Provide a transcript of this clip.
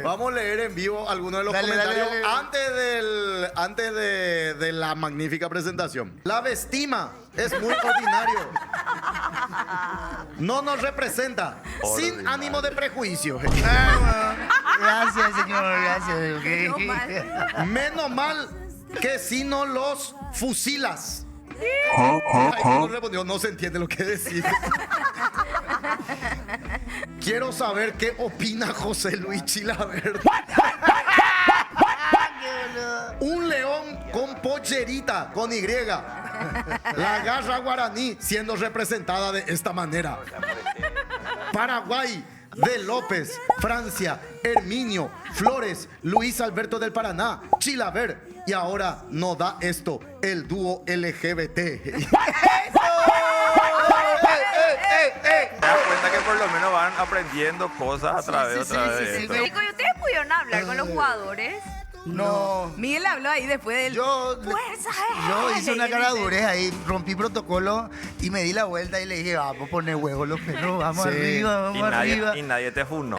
Vamos a leer en vivo algunos de los comentarios antes de la magnífica presentación. La vestima es muy ordinario. No nos representa. Sin ánimo de prejuicio. Gracias, señor, gracias. Menos mal que si no los fusilas. Ay, no respondió, no se entiende lo que decís. Quiero saber qué opina José Luis Chilavert. Un león con pollerita, con Y. La garra guaraní siendo representada de esta manera. Paraguay, de López, Francia, Herminio, Flores, Luis Alberto del Paraná, Chilavert. Y ahora no da esto, el dúo LGBT. Te das cuenta que por lo menos van aprendiendo cosas a través de esto. Chicos, ¿y ustedes pudieron hablar con los jugadores? No. Miguel habló ahí después del... Yo hice una le cara dice. durez ahí, rompí protocolo y me di la vuelta y le dije, vamos a poner huevos los perros, vamos Sí. arriba, vamos arriba. Y nadie te funó.